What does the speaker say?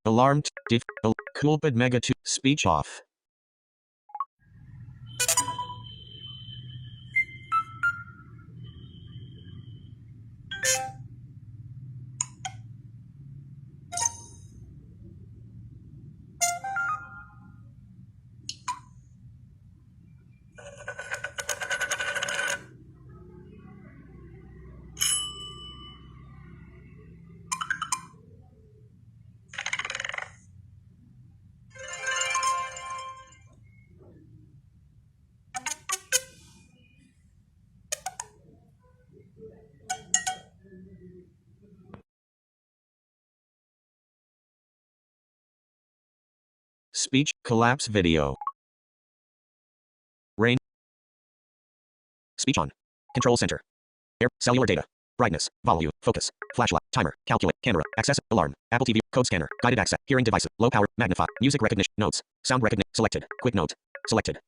Alarmed. Coolpad Mega 2. Speech off. Speech collapse video. Rain. Speech on. Control center. Air. Cellular data. Brightness. Volume. Focus. Flashlight. Timer. Calculate. Camera. Access. Alarm. Apple TV. Code scanner. Guided access. Hearing device. Low power. Magnify. Music recognition. Notes. Sound recognition. Selected. Quick note. Selected.